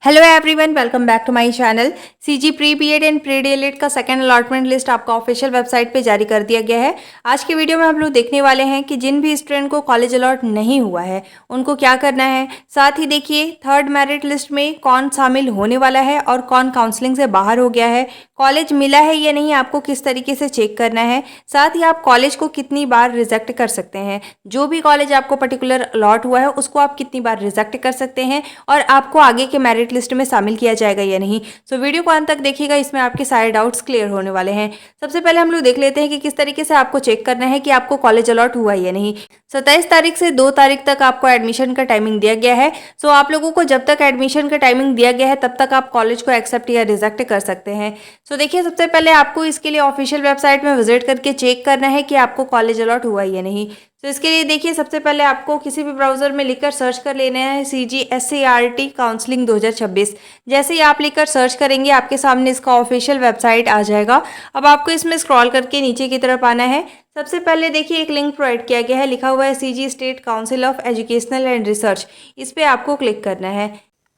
Hello everyone, welcome back to my channel. CG pre BEd and pre DElEd का second allotment list आपका official website पे जारी कर दिया गया है। आज की वीडियो में हम लोग देखने वाले हैं कि जिन भी स्टूडेंट को कॉलेज अलॉट नहीं हुआ है उनको क्या करना है। साथ ही देखिए थर्ड मेरिट लिस्ट में कौन शामिल होने वाला है और कौन काउंसलिंग से बाहर हो गया है, कॉलेज मिला है या नहीं, आपको किस तरीके से चेक करना है। साथ ही आप कॉलेज को कितनी बार रिजेक्ट कर सकते हैं, जो भी कॉलेज आपको पर्टिकुलर अलॉट हुआ है उसको आप कितनी बार रिजेक्ट कर सकते हैं और आपको आगे के मेरिट लिस्ट में शामिल किया जाएगा या नहीं। सो वीडियो को अंत तक देखिएगा, इसमें आपके सारे डाउट्स क्लियर होने वाले हैं। सबसे पहले हम लोग देख लेते हैं कि किस तरीके से आपको चेक करना है कि आपको कॉलेज अलॉट हुआ है या नहीं। 27 तारीख से 2 तारीख तक आपको एडमिशन का टाइमिंग दिया गया है। सो आप लोगों को जब तक एडमिशन का टाइमिंग दिया गया है तब तक आप कॉलेज को एक्सेप्ट या रिजेक्ट कर सकते हैं। सो देखिए, सबसे पहले आपको इसके लिए ऑफिशियल वेबसाइट में विजिट करके चेक करना है कि आपको कॉलेज अलॉट हुआ है या नहीं। तो इसके लिए देखिए, सबसे पहले आपको किसी भी ब्राउजर में लिखकर सर्च कर लेना है CGSCERT काउंसलिंग 2026। जैसे ही आप लिखकर सर्च करेंगे आपके सामने इसका ऑफिशियल वेबसाइट आ जाएगा। अब आपको इसमें स्क्रॉल करके नीचे की तरफ आना है। सबसे पहले देखिए एक लिंक प्रोवाइड किया गया है, लिखा हुआ है CG state council of educational and research. इस पर आपको क्लिक करना है।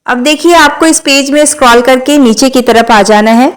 अब देखिए आपको इस पेज में स्क्रॉल करके नीचे की तरफ आ जाना है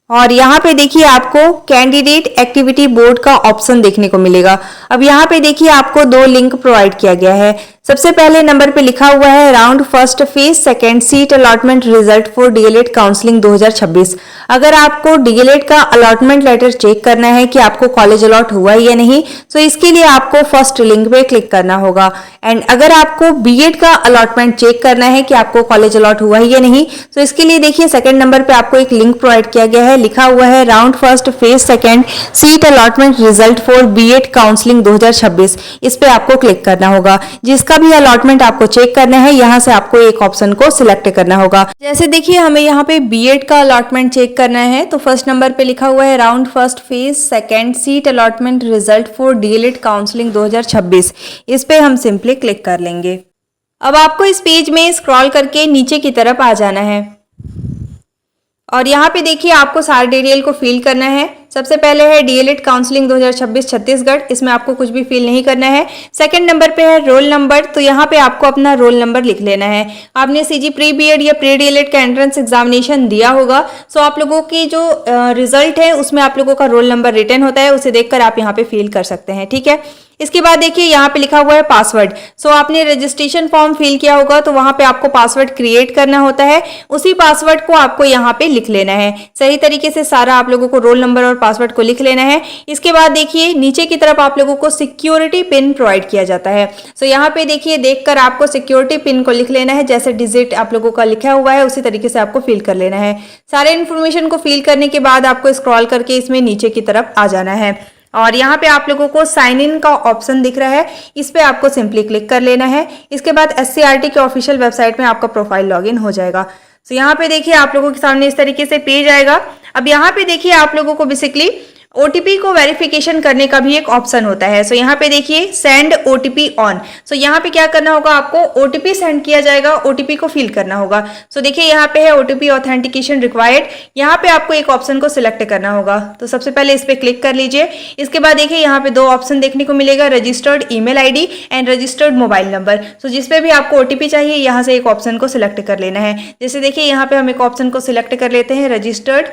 और यहाँ पे देखिए आपको कैंडिडेट एक्टिविटी बोर्ड का ऑप्शन देखने को मिलेगा। अब यहाँ पे देखिए आपको 2 लिंक प्रोवाइड किया गया है। सबसे पहले नंबर पे लिखा हुआ है round first phase second seat allotment result for DElEd counselling 2026। अगर आपको डीएलएड का अलॉटमेंट लेटर चेक करना है कि आपको कॉलेज अलॉट हुआ है या नहीं, तो इसके लिए आपको फर्स्ट लिंक पे क्लिक करना होगा। एंड अगर आपको बीएड का अलॉटमेंट चेक करना है कि आपको कॉलेज अलॉट हुआ है या नहीं, तो इसके लिए देखिए सेकंड नंबर पे आपको एक लिंक प्रोवाइड किया गया है, लिखा हुआ है round first phase second seat allotment result for BEd counselling 2026। इस पे आपको क्लिक करना होगा। जिसका भी अलॉटमेंट आपको चेक करना है, यहाँ से आपको एक ऑप्शन को सिलेक्ट करना होगा। जैसे देखिए हमें यहाँ पे बीएड का अलॉटमेंट चेक करना है, तो फर्स्ट नंबर पे लिखा हुआ है round first phase second seat allotment result for DElEd counselling 2026। इस पे हम सिंपली क्लिक कर लेंगे। अब आपको इस पेज में स्क्रॉल करके नीचे की तरफ आ जाना है और यहाँ पे देखिए आपको सारे डिटेल को फिल करना है। सबसे पहले है डीएलएड काउंसलिंग 2026 छत्तीसगढ़, इसमें आपको कुछ भी फिल नहीं करना है। सेकंड नंबर पे है रोल नंबर, तो यहाँ पे आपको अपना रोल नंबर लिख लेना है। आपने सीजी प्री बीएड या प्री डीएलएड का एंट्रेंस एग्जामिनेशन दिया होगा, सो आप लोगों की जो रिजल्ट है उसमें आप लोगों का रोल नंबर रिटर्न होता है, उसे देखकर आप यहाँ पे फिल कर सकते हैं। ठीक है, इसके बाद देखिए यहाँ पे लिखा हुआ है पासवर्ड। सो आपने रजिस्ट्रेशन फॉर्म फिल किया होगा तो वहां पे आपको पासवर्ड क्रिएट करना होता है, उसी पासवर्ड को आपको यहाँ पे लिख लेना है। सही तरीके से सारा आप लोगों को रोल नंबर और पासवर्ड को लिख लेना है। इसके बाद देखिए नीचे की तरफ आप लोगों को सिक्योरिटी पिन प्रोवाइड किया जाता है। सो यहाँ पे देखिए देखकर आपको सिक्योरिटी पिन को लिख लेना है, जैसे डिजिट आप लोगों का लिखा हुआ है उसी तरीके से आपको फिल कर लेना है। सारे इन्फॉर्मेशन को फिल करने के बाद आपको स्क्रॉल करके इसमें नीचे की तरफ आ जाना है और यहाँ पे आप लोगों को साइन इन का ऑप्शन दिख रहा है, इस पे आपको सिंपली क्लिक कर लेना है। इसके बाद SCERT के ऑफिशियल वेबसाइट में आपका प्रोफाइल लॉगिन हो जाएगा। तो यहाँ पे देखिए आप लोगों के सामने इस तरीके से पेज आएगा। अब यहाँ पे देखिए आप लोगों को बेसिकली ओटीपी को वेरिफिकेशन करने का भी एक ऑप्शन होता है। सो यहाँ पे देखिए सेंड ओटीपी ऑन। सो यहाँ पे क्या करना होगा, आपको ओटीपी सेंड किया जाएगा, ओटीपी को फिल करना होगा। सो देखिए यहाँ पे है ओटीपी ऑथेंटिकेशन रिक्वायर्ड, यहाँ पे आपको एक ऑप्शन को सिलेक्ट करना होगा। तो सबसे पहले इस पे क्लिक कर लीजिए। इसके बाद देखिए यहाँ पे 2 ऑप्शन देखने को मिलेगा, registered email ID and registered mobile number. So जिसपे भी आपको ओटीपी चाहिए यहाँ से एक ऑप्शन को सिलेक्ट कर लेना है। जैसे देखिए यहाँ पे हम एक ऑप्शन को सिलेक्ट कर लेते हैं, रजिस्टर्ड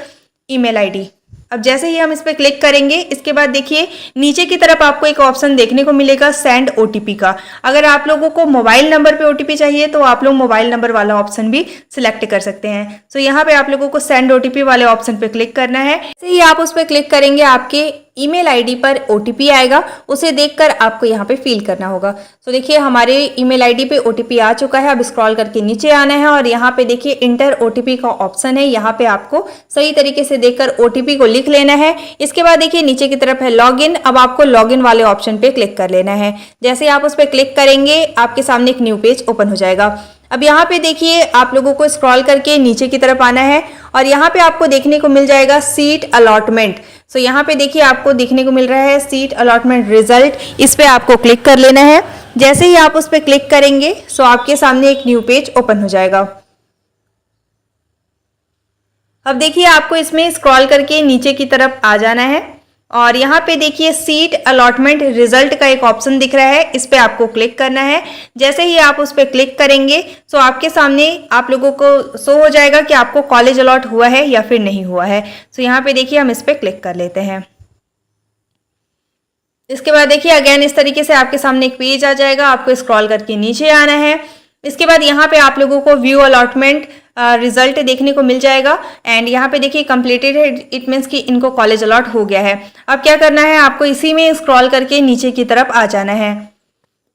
ईमेल आईडी। अब जैसे ही हम इस पे क्लिक करेंगे, इसके बाद देखिए नीचे की तरफ आपको एक ऑप्शन देखने को मिलेगा सेंड ओटीपी का। अगर आप लोगों को मोबाइल नंबर पे ओटीपी चाहिए तो आप लोग मोबाइल नंबर वाला ऑप्शन भी सिलेक्ट कर सकते हैं। सो यहाँ पे आप लोगों को सेंड ओटीपी वाले ऑप्शन पे क्लिक करना है। जैसे ही आप उस पर क्लिक करेंगे आपके ईमेल आईडी पर ओटीपी आएगा, उसे देखकर आपको यहाँ पे फिल करना होगा। तो देखिए हमारे ईमेल आईडी पे ओटीपी आ चुका है। अब स्क्रॉल करके नीचे आना है और यहाँ पे देखिए इंटर ओटीपी का ऑप्शन है, यहाँ पे आपको सही तरीके से देखकर ओटीपी को लिख लेना है। इसके बाद देखिए नीचे की तरफ है लॉगिन, अब आपको लॉगिन वाले ऑप्शन पे क्लिक कर लेना है। जैसे आप उस पर क्लिक करेंगे आपके सामने एक न्यू पेज ओपन हो जाएगा। अब यहाँ पे देखिए आप लोगों को स्क्रॉल करके नीचे की तरफ आना है और यहाँ पे आपको देखने को मिल जाएगा सीट अलॉटमेंट। सो यहाँ पे देखिए आपको देखने को मिल रहा है सीट अलॉटमेंट रिजल्ट, इस पे आपको क्लिक कर लेना है। जैसे ही आप उस पर क्लिक करेंगे सो आपके सामने एक न्यू पेज ओपन हो जाएगा। अब देखिए आपको इसमें स्क्रॉल करके नीचे की तरफ आ जाना है। और यहाँ पे देखिए सीट अलॉटमेंट रिजल्ट का एक ऑप्शन दिख रहा है, इस पे आपको क्लिक करना है। जैसे ही आप उस पे क्लिक करेंगे तो आपके सामने आप लोगों को शो हो जाएगा कि आपको कॉलेज अलॉट हुआ है या फिर नहीं हुआ है। तो यहाँ पे देखिए हम इस पे क्लिक कर लेते हैं। इसके बाद देखिए अगेन इस तरीके से आपके सामने एक पेज आ जाएगा, आपको स्क्रॉल करके नीचे आना है। इसके बाद यहाँ पे आप लोगों को व्यू अलॉटमेंट रिजल्ट देखने को मिल जाएगा एंड यहाँ पे देखिए कंप्लीटेड है, इट मीन्स कि इनको कॉलेज अलॉट हो गया है। अब क्या करना है, आपको इसी में स्क्रॉल करके नीचे की तरफ आ जाना है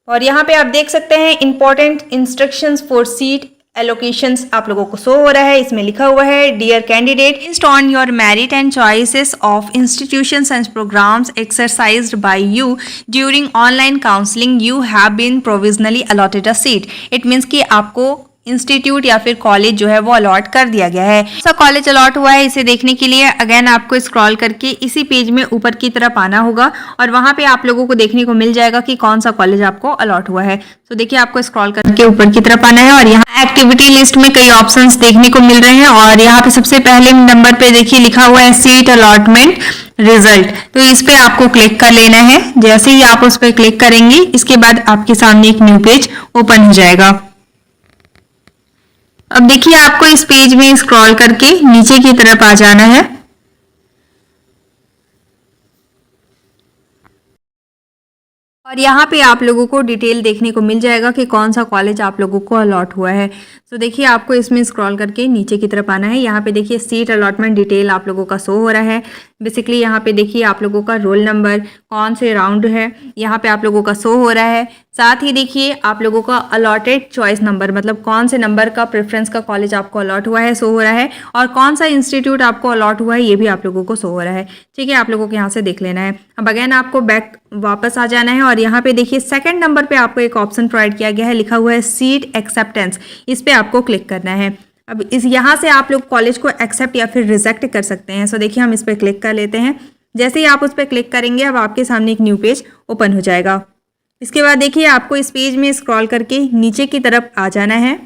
और यहाँ पे आप देख सकते हैं important instructions for seat allocations आप लोगों को शो हो रहा है। इसमें लिखा हुआ है dear candidate, based on your merit and choices of institutions and programmes exercised by you during online counselling you have been provisionally allotted a seat. It means कि आपको इंस्टीट्यूट या फिर कॉलेज जो है वो अलॉट कर दिया गया है। कौन सा कॉलेज अलॉट हुआ है इसे देखने के लिए अगेन आपको स्क्रॉल करके इसी पेज में ऊपर की तरफ आना होगा और वहां पे आप लोगों को देखने को मिल जाएगा कि कौन सा कॉलेज आपको अलॉट हुआ है। तो देखिए आपको स्क्रॉल करके ऊपर की तरफ आना है और यहाँ एक्टिविटी लिस्ट में कई ऑप्शंस देखने को मिल रहे हैं और यहाँ पे सबसे पहले नंबर पे देखिए लिखा हुआ है सीट अलॉटमेंट रिजल्ट। तो इस पे आपको क्लिक कर लेना है। जैसे ही आप उस पर क्लिक करेंगे इसके बाद आपके सामने एक न्यू पेज ओपन हो जाएगा। अब देखिए आपको इस पेज में स्क्रॉल करके नीचे की तरफ आ जाना है और यहाँ पे आप लोगों को डिटेल देखने को मिल जाएगा कि कौन सा कॉलेज आप लोगों को अलॉट हुआ है। तो देखिए आपको इसमें स्क्रॉल करके नीचे की तरफ आना है। यहाँ पे देखिए सीट अलॉटमेंट डिटेल आप लोगों का शो हो रहा है। बेसिकली यहाँ पे देखिए आप लोगों का रोल नंबर, कौन से राउंड है, यहाँ पे आप लोगों का शो हो रहा है। साथ ही देखिए आप लोगों का अलॉटेड चॉइस नंबर, मतलब कौन से नंबर का प्रेफरेंस का कॉलेज आपको अलॉट हुआ है, शो हो रहा है और कौन सा इंस्टीट्यूट आपको अलॉट हुआ है ये भी आप लोगों को शो हो रहा है। ठीक है, आप लोगों को यहाँ से देख लेना है। अब अगेन आपको बैक वापस आ जाना है और यहाँ पे देखिए सेकंड नंबर पे आपको एक ऑप्शन प्रोवाइड किया गया है, लिखा हुआ है सीट एक्सेप्टेंस। इस पे आपको क्लिक करना है। अब इस यहाँ से आप लोग कॉलेज को एक्सेप्ट या फिर रिजेक्ट कर सकते हैं। सो देखिए हम इस पर क्लिक कर लेते हैं। जैसे ही आप उस पर क्लिक करेंगे अब आपके सामने एक न्यू पेज ओपन हो जाएगा। इसके बाद देखिए आपको इस पेज में स्क्रॉल करके नीचे की तरफ आ जाना है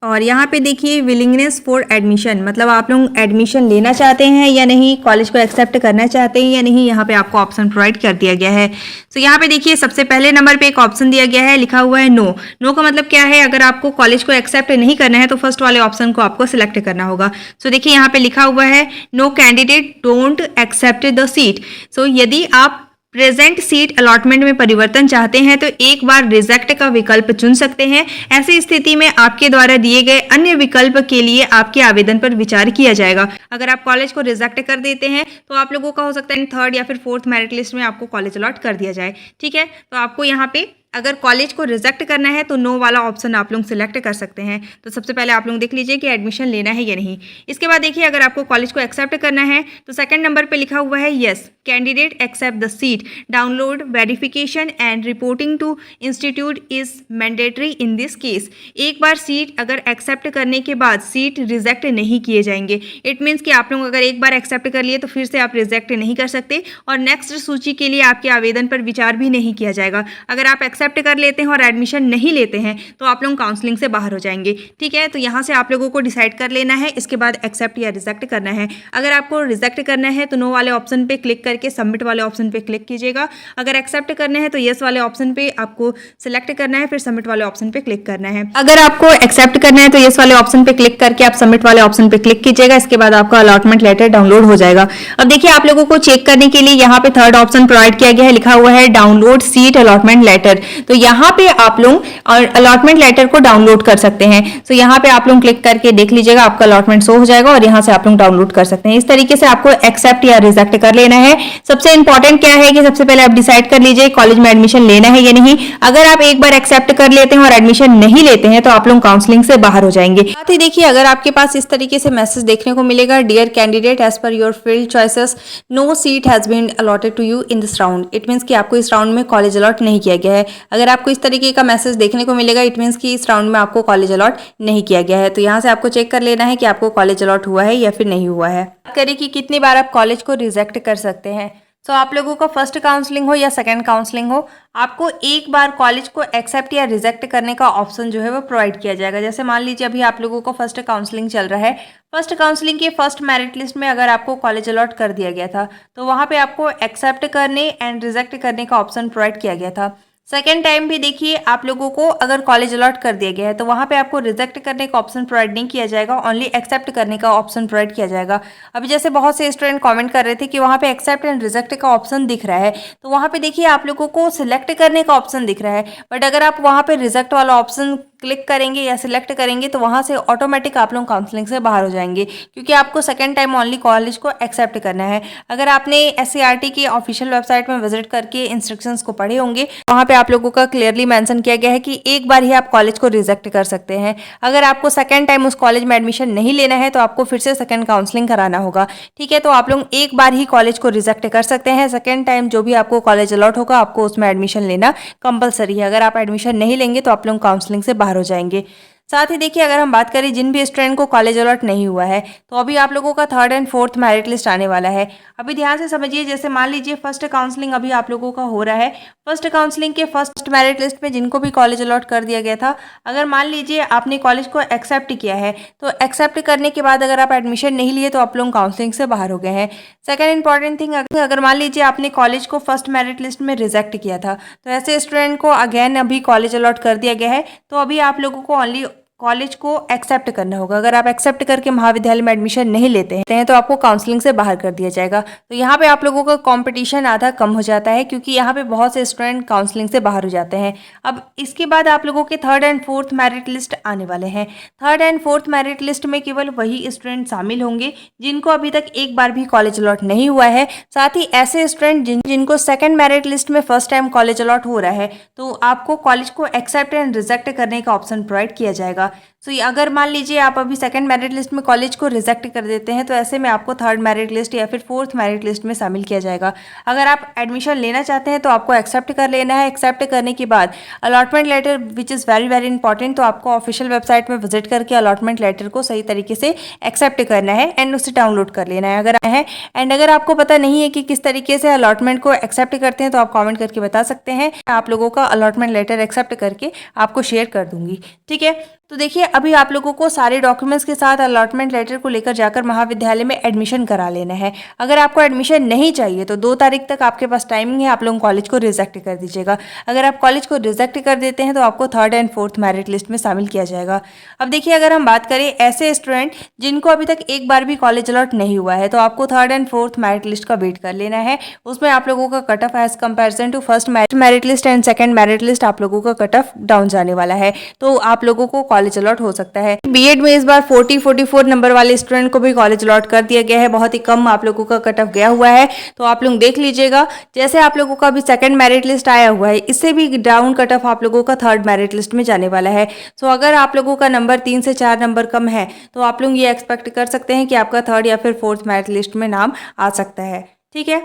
और यहाँ पे देखिए विलिंगनेस फॉर एडमिशन, मतलब आप लोग एडमिशन लेना चाहते हैं या नहीं, कॉलेज को एक्सेप्ट करना चाहते हैं या नहीं, यहाँ पे आपको ऑप्शन प्रोवाइड कर दिया गया है। तो यहाँ पे देखिए सबसे पहले नंबर पे एक ऑप्शन दिया गया है, लिखा हुआ है नो। नो का मतलब क्या है, अगर आपको कॉलेज को एक्सेप्ट नहीं करना है तो फर्स्ट वाले ऑप्शन को आपको सिलेक्ट करना होगा। सो देखिए यहाँ पे लिखा हुआ है no candidate don't accept the seat. So यदि आप प्रेजेंट सीट अलॉटमेंट में परिवर्तन चाहते हैं तो एक बार रिजेक्ट का विकल्प चुन सकते हैं। ऐसी स्थिति में आपके द्वारा दिए गए अन्य विकल्प के लिए आपके आवेदन पर विचार किया जाएगा। अगर आप कॉलेज को रिजेक्ट कर देते हैं तो आप लोगों का हो सकता है थर्ड या फिर फोर्थ मेरिट लिस्ट में आपको कॉलेज अलॉट कर दिया जाए। ठीक है, तो आपको यहाँ पे अगर कॉलेज को रिजेक्ट करना है तो नो वाला ऑप्शन आप लोग सिलेक्ट कर सकते हैं। तो सबसे पहले आप लोग देख लीजिए कि एडमिशन लेना है या नहीं। इसके बाद देखिए अगर आपको कॉलेज को एक्सेप्ट करना है तो सेकंड नंबर पे लिखा हुआ है yes candidate accept the seat, download verification and reporting to institute is mandatory in this case. एक बार सीट अगर एक्सेप्ट करने के बाद सीट रिजेक्ट नहीं किए जाएंगे। इट मीन्स कि आप लोग अगर एक बार एक्सेप्ट कर लिए तो फिर से आप रिजेक्ट नहीं कर सकते और नेक्स्ट सूची के लिए आपके आवेदन पर विचार भी नहीं किया जाएगा। अगर आप एक्सेप्ट कर लेते हैं और एडमिशन नहीं लेते हैं तो आप लोग काउंसलिंग से बाहर हो जाएंगे। ठीक है, तो यहाँ से आप लोगों को डिसाइड कर लेना है, इसके बाद एक्सेप्ट या रिजेक्ट करना है। अगर आपको रिजेक्ट करना है तो नो वाले ऑप्शन पे क्लिक करके सबमिट वाले ऑप्शन पे क्लिक कीजिएगा। अगर एक्सेप्ट करना है तो यस वाले ऑप्शन पे आपको सिलेक्ट करना है, फिर सबमिट वाले ऑप्शन पे क्लिक करना है। अगर आपको एक्सेप्ट करना है तो यस वाले ऑप्शन पे क्लिक करके आप सबमिट वाले ऑप्शन पे क्लिक कीजिएगा। इसके बाद आपका अलॉटमेंट लेटर डाउनलोड हो जाएगा। अब देखिए आप लोगों को चेक करने के लिए यहाँ पे थर्ड ऑप्शन प्रोवाइड किया गया है, लिखा हुआ है डाउनलोड सीट अलॉटमेंट लेटर। तो यहाँ पे आप लोग अलॉटमेंट लेटर को डाउनलोड कर सकते हैं। तो यहाँ पे आप लोग क्लिक करके देख लीजिएगा, आपका अलॉटमेंट शो हो जाएगा और यहाँ से आप लोग डाउनलोड कर सकते हैं। इस तरीके से आपको एक्सेप्ट या रिजेक्ट कर लेना है। सबसे इंपॉर्टेंट क्या है कि सबसे पहले आप डिसाइड कर लीजिए कॉलेज में एडमिशन लेना है या नहीं। अगर आप एक बार एक्सेप्ट कर लेते हैं और एडमिशन नहीं लेते हैं तो आप लोग काउंसलिंग से बाहर हो जाएंगे। साथ ही देखिए अगर आपके पास इस तरीके से मैसेज देखने को मिलेगा, dear candidate as per your field choices no seat has been allotted to you in this round. It means कि आपको इस राउंड में कॉलेज अलॉट नहीं किया गया है। अगर आपको इस तरीके का मैसेज देखने को मिलेगा इट मीन्स कि इस राउंड में आपको कॉलेज अलॉट नहीं किया गया है। तो यहाँ से आपको चेक कर लेना है कि आपको कॉलेज अलॉट हुआ है या फिर नहीं हुआ है। करें कि कितनी बार आप कॉलेज को रिजेक्ट कर सकते हैं। सो आप लोगों का फर्स्ट काउंसलिंग हो या सेकंड काउंसलिंग हो, आपको एक बार कॉलेज को एक्सेप्ट या रिजेक्ट करने का ऑप्शन जो है वो प्रोवाइड किया जाएगा। जैसे मान लीजिए अभी आप लोगों का फर्स्ट काउंसलिंग चल रहा है, फर्स्ट काउंसलिंग के फर्स्ट मेरिट लिस्ट में अगर आपको कॉलेज अलॉट कर दिया गया था, तो वहाँ पे आपको एक्सेप्ट करने एंड रिजेक्ट करने का ऑप्शन प्रोवाइड किया गया था। सेकेंड टाइम भी देखिए, आप लोगों को अगर कॉलेज अलॉट कर दिया गया है तो वहाँ पे आपको रिजेक्ट करने का ऑप्शन प्रोवाइड नहीं किया जाएगा, ओनली एक्सेप्ट करने का ऑप्शन प्रोवाइड किया जाएगा। अभी जैसे बहुत से स्टूडेंट कमेंट कर रहे थे कि वहाँ पे एक्सेप्ट एंड रिजेक्ट का ऑप्शन दिख रहा है, तो वहाँ पे देखिए आप लोगों को सिलेक्ट करने का ऑप्शन दिख रहा है, बट अगर आप वहाँ पे रिजेक्ट वाला ऑप्शन क्लिक करेंगे या सिलेक्ट करेंगे तो वहाँ से ऑटोमेटिक आप लोग काउंसलिंग से बाहर हो जाएंगे, क्योंकि आपको सेकंड टाइम ओनली कॉलेज को एक्सेप्ट करना है। अगर आपने SCERT की ऑफिशियल वेबसाइट में विजिट करके इंस्ट्रक्शंस को पढ़े होंगे, वहाँ पे आप लोगों का क्लियरली मेंशन किया गया है कि एक बार ही आप कॉलेज को रिजेक्ट कर सकते हैं। अगर आपको सेकंड टाइम उस कॉलेज में एडमिशन नहीं लेना है तो आपको फिर से सेकंड काउंसलिंग कराना होगा। ठीक है, तो आप लोग एक बार ही कॉलेज को रिजेक्ट कर सकते हैं। सेकंड टाइम जो भी आपको कॉलेज अलॉट होगा आपको उसमें एडमिशन लेना कंपलसरी है। अगर आप एडमिशन नहीं लेंगे तो आप लोग काउंसलिंग से बाहर हो जाएंगे। साथ ही देखिए, अगर हम बात करें जिन भी स्टूडेंट को कॉलेज अलॉट नहीं हुआ है, तो अभी आप लोगों का third and fourth merit list आने वाला है। अभी ध्यान से समझिए, जैसे मान लीजिए फर्स्ट काउंसलिंग अभी आप लोगों का हो रहा है। फर्स्ट काउंसलिंग के फर्स्ट मेरिट लिस्ट में जिनको भी कॉलेज अलॉट कर दिया गया था, अगर मान लीजिए आपने कॉलेज को एक्सेप्ट किया है, तो एक्सेप्ट करने के बाद अगर आप एडमिशन नहीं लिए तो आप लोग काउंसलिंग से बाहर हो गए हैं। सेकेंड इंपॉर्टेंट थिंग, अगर मान लीजिए आपने कॉलेज को फर्स्ट मेरिट लिस्ट में रिजेक्ट किया था, तो ऐसे स्टूडेंट को अगेन अभी कॉलेज अलॉट कर दिया गया है, तो अभी आप लोगों को ओनली कॉलेज को एक्सेप्ट करना होगा। अगर आप एक्सेप्ट करके महाविद्यालय में एडमिशन नहीं लेते हैं तो आपको काउंसलिंग से बाहर कर दिया जाएगा। तो यहाँ पे आप लोगों का कंपटीशन आधा कम हो जाता है, क्योंकि यहाँ पे बहुत से स्टूडेंट काउंसलिंग से बाहर हो जाते हैं। अब इसके बाद आप लोगों के third and fourth merit list आने वाले हैं। Third and fourth merit list में केवल वही स्टूडेंट शामिल होंगे जिनको अभी तक एक बार भी कॉलेज अलॉट नहीं हुआ है। साथ ही ऐसे स्टूडेंट जिनको सेकेंड मेरिट लिस्ट में फर्स्ट टाइम कॉलेज अलॉट हो रहा है, तो आपको कॉलेज को एक्सेप्ट एंड रिजेक्ट करने का ऑप्शन प्रोवाइड किया जाएगा। सो अगर मान लीजिए आप अभी सेकंड मेरिट लिस्ट में कॉलेज को रिजेक्ट कर देते हैं, तो ऐसे में आपको थर्ड मेरिट लिस्ट या फिर फोर्थ मेरिट लिस्ट में शामिल किया जाएगा। अगर आप एडमिशन लेना चाहते हैं तो आपको एक्सेप्ट कर लेना है। एक्सेप्ट करने के बाद allotment letter, which is very very important, तो आपको ऑफिशियल वेबसाइट में विजिट करके अलॉटमेंट लेटर को सही तरीके से एक्सेप्ट करना है एंड उसे डाउनलोड कर लेना है। अगर आपको पता नहीं है कि किस तरीके से अलॉटमेंट को एक्सेप्ट करते हैं तो आप कॉमेंट करके बता सकते हैं। आप लोगों का अलॉटमेंट लेटर एक्सेप्ट करके आपको शेयर कर दूंगी। ठीक है, तो देखिए अभी आप लोगों को सारे डॉक्यूमेंट्स के साथ अलॉटमेंट लेटर को लेकर जाकर महाविद्यालय में एडमिशन करा लेना है। अगर आपको एडमिशन नहीं चाहिए तो 2 तारीख तक आपके पास टाइमिंग है, आप लोग कॉलेज को रिजेक्ट कर दीजिएगा। अगर आप कॉलेज को रिजेक्ट कर देते हैं तो आपको third and fourth merit list में शामिल किया जाएगा। अब देखिए, अगर हम बात करें ऐसे स्टूडेंट जिनको अभी तक एक बार भी कॉलेज अलॉट नहीं हुआ है, तो आपको third and fourth merit list का वेट कर लेना है। उसमें आप लोगों का cut off as comparison to first merit list and second merit list आप लोगों का कट ऑफ डाउन जाने वाला है, तो आप लोगों को कॉलेज अलॉट हो सकता है। बीएड में इस बार 44 नंबर वाले स्टूडेंट को भी कॉलेज अलॉट कर दिया गया है। बहुत ही कम आप लोगों का कट ऑफ गया हुआ है, तो आप लोग देख लीजिएगा। जैसे आप लोगों का अभी सेकंड मेरिट लिस्ट आया हुआ है, इससे भी डाउन कट ऑफ आप लोगों का थर्ड मेरिट लिस्ट में जाने वाला है। सो अगर आप लोगों का नंबर 3 से 4 नंबर कम है तो आप लोग ये एक्सपेक्ट कर सकते हैं कि आपका थर्ड या फिर फोर्थ मेरिट लिस्ट में नाम आ सकता है। ठीक है,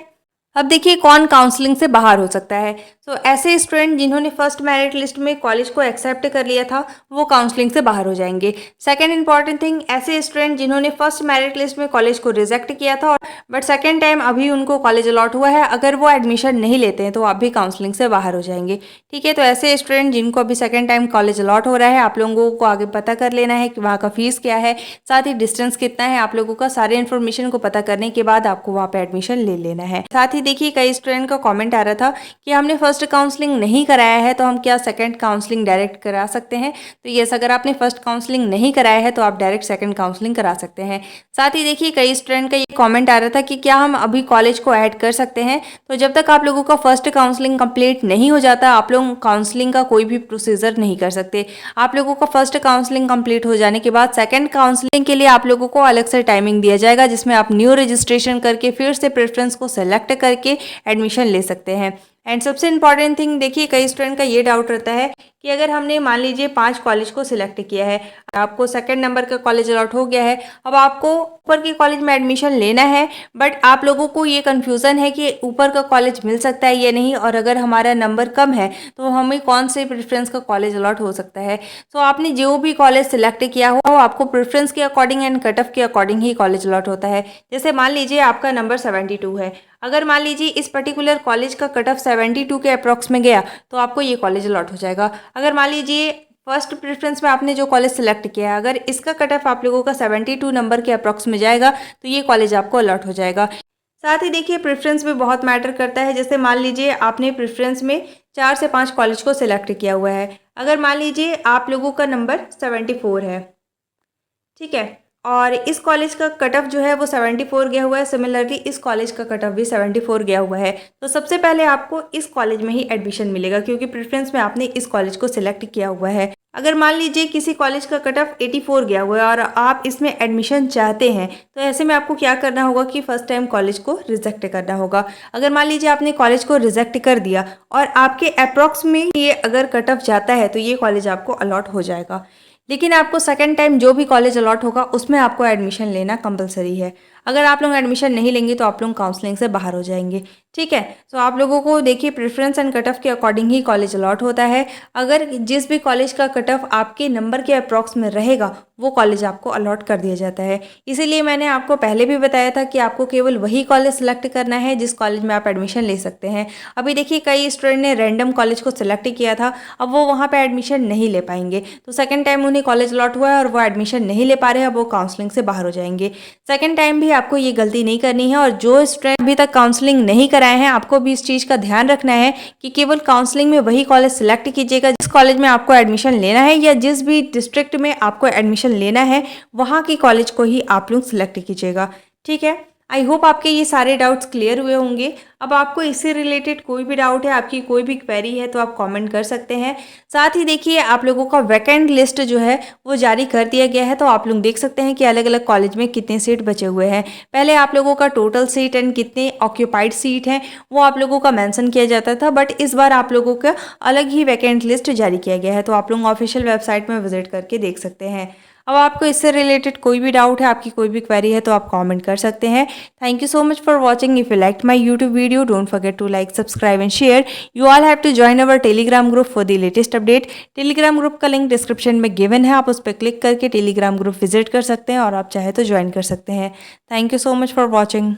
अब देखिए कौन काउंसलिंग से बाहर हो सकता है। तो ऐसे स्टूडेंट जिन्होंने फर्स्ट मेरिट लिस्ट में कॉलेज को एक्सेप्ट कर लिया था वो काउंसलिंग से बाहर हो जाएंगे। सेकंड इंपॉर्टेंट थिंग, ऐसे स्टूडेंट जिन्होंने फर्स्ट मेरिट लिस्ट में कॉलेज को रिजेक्ट किया था बट सेकंड टाइम अभी उनको कॉलेज अलॉट हुआ है, अगर वो एडमिशन नहीं लेते हैं तो आप भी काउंसलिंग से बाहर हो जाएंगे। ठीक है, तो ऐसे स्टूडेंट जिनको अभी सेकंड टाइम कॉलेज अलॉट हो रहा है, आप लोगों को आगे पता कर लेना है कि वहाँ का फीस क्या है, साथ ही डिस्टेंस कितना है। आप लोगों का सारे इन्फॉर्मेशन को पता करने के बाद आपको वहाँ पे एडमिशन ले लेना है। साथ ही देखिए, कई स्टूडेंट का कमेंट आ रहा था कि हमने फर्स्ट काउंसलिंग नहीं कराया है तो हम क्या सेकंड काउंसलिंग डायरेक्ट करा सकते हैं। तो यस, अगर आपने फर्स्ट काउंसलिंग नहीं कराया है तो आप डायरेक्ट सेकंड काउंसलिंग करा सकते हैं। साथ ही देखिए, कई स्टूडेंट का ये कमेंट आ रहा था कि क्या हम अभी कॉलेज को ऐड कर सकते हैं। तो जब तक आप लोगों का फर्स्ट काउंसलिंग कंप्लीट नहीं हो जाता, आप लोग काउंसलिंग का कोई भी प्रोसीजर नहीं कर सकते। आप लोगों का फर्स्ट काउंसलिंग कंप्लीट हो जाने के बाद सेकंड काउंसलिंग के लिए आप लोगों को अलग से टाइमिंग दिया जाएगा, जिसमें आप न्यू रजिस्ट्रेशन करके फिर से प्रेफरेंस को सेलेक्ट करके एडमिशन ले सकते हैं। एंड सबसे इंपॉर्टेंट थिंग देखिए, कई स्टूडेंट का ये डाउट रहता है कि अगर हमने मान लीजिए 5 कॉलेज को सिलेक्ट किया है, आपको सेकंड नंबर का कॉलेज अलॉट हो गया है, अब आपको ऊपर के कॉलेज में एडमिशन लेना है, बट आप लोगों को ये कन्फ्यूज़न है कि ऊपर का कॉलेज मिल सकता है या नहीं, और अगर हमारा नंबर कम है तो हमें कौन से प्रेफरेंस का कॉलेज अलॉट हो सकता है। तो आपने जो भी कॉलेज सिलेक्ट किया हो आपको प्रेफरेंस के अकॉर्डिंग एंड कट ऑफ के अकॉर्डिंग ही कॉलेज अलॉट होता है। जैसे मान लीजिए आपका नंबर 72 है, अगर मान लीजिए इस पर्टिकुलर कॉलेज का कट ऑफ 72 के अप्रॉक्स में गया तो आपको ये कॉलेज अलॉट हो जाएगा। अगर मान लीजिए फर्स्ट प्रेफरेंस में आपने जो कॉलेज सिलेक्ट किया है, अगर इसका कट ऑफ आप लोगों का 72 नंबर के अप्रॉक्स में जाएगा तो ये कॉलेज आपको अलॉट हो जाएगा। साथ ही देखिए प्रेफरेंस भी बहुत मैटर करता है। जैसे मान लीजिए आपने प्रेफरेंस में 4 से 5 कॉलेज को सिलेक्ट किया हुआ है, अगर मान लीजिए आप लोगों का नंबर 74 है, ठीक है, और इस कॉलेज का कट ऑफ जो है वो 74 गया हुआ है, सिमिलरली इस कॉलेज का कट ऑफ भी 74 गया हुआ है, तो सबसे पहले आपको इस कॉलेज में ही एडमिशन मिलेगा क्योंकि प्रेफरेंस में आपने इस कॉलेज को सिलेक्ट किया हुआ है। अगर मान लीजिए किसी कॉलेज का कट ऑफ 84 गया हुआ है और आप इसमें एडमिशन चाहते हैं, तो ऐसे में आपको क्या करना होगा कि फर्स्ट टाइम कॉलेज को रिजेक्ट करना होगा। अगर मान लीजिए आपने कॉलेज को रिजेक्ट कर दिया और आपके अप्रॉक्स में ये अगर कट ऑफ जाता है तो ये कॉलेज आपको अलॉट हो जाएगा, लेकिन आपको सेकंड टाइम जो भी कॉलेज अलॉट होगा उसमें आपको एडमिशन लेना कंपलसरी है। अगर आप लोग एडमिशन नहीं लेंगे तो आप लोग काउंसलिंग से बाहर हो जाएंगे, ठीक है। तो आप लोगों को देखिए प्रेफरेंस एंड कट ऑफ के अकॉर्डिंग ही कॉलेज अलॉट होता है। अगर जिस भी कॉलेज का कट ऑफ आपके नंबर के अप्रॉक्स में रहेगा वो कॉलेज आपको अलॉट कर दिया जाता है। इसीलिए मैंने आपको पहले भी बताया था कि आपको केवल वही कॉलेज सेलेक्ट करना है जिस कॉलेज में आप एडमिशन ले सकते हैं। अभी देखिए कई स्टूडेंट ने रैंडम कॉलेज को सिलेक्ट किया था, अब वो वहाँ पर एडमिशन नहीं ले पाएंगे, तो सेकेंड टाइम उन्हें कॉलेज अलॉट हुआ है और वो एडमिशन नहीं ले पा रहे हैं, अब वो काउंसलिंग से बाहर हो जाएंगे। सेकेंड टाइम भी आपको ये गलती नहीं करनी है, और जो स्टूडेंट अभी तक काउंसलिंग नहीं कराए हैं आपको भी इस चीज़ का ध्यान रखना है कि केवल काउंसलिंग में वही कॉलेज सिलेक्ट कीजिएगा जिस कॉलेज में आपको एडमिशन लेना है, या जिस भी डिस्ट्रिक्ट में आपको एडमिशन लेना है वहाँ की कॉलेज को ही आप लोग सिलेक्ट कीजिएगा, ठीक है। आई होप आपके ये सारे डाउट्स क्लियर हुए होंगे। अब आपको इससे रिलेटेड कोई भी डाउट है, आपकी कोई भी क्वेरी है तो आप कमेंट कर सकते हैं। साथ ही देखिए आप लोगों का वैकेंट लिस्ट जो है वो जारी कर दिया गया है, तो आप लोग देख सकते हैं कि अलग अलग कॉलेज में कितने सीट बचे हुए हैं। पहले आप लोगों का टोटल सीट एंड कितने ऑक्यूपाइड सीट हैं वो आप लोगों का मेंशन किया जाता था, बट इस बार आप लोगों का अलग ही वैकेंट लिस्ट जारी किया गया है, तो आप लोग ऑफिशियल वेबसाइट में विजिट करके देख सकते हैं। अब आपको इससे रिलेटेड कोई भी डाउट है, आपकी कोई भी क्वेरी है तो आप कमेंट कर सकते हैं। Thank you so much for watching. If you like my YouTube video don't forget to like, subscribe and share. You all have to join our Telegram group for the latest update. Telegram group का link description में given है, आप उस पर click करके Telegram group visit कर सकते हैं और आप चाहे तो ज्वाइन कर सकते हैं। Thank you so much for watching.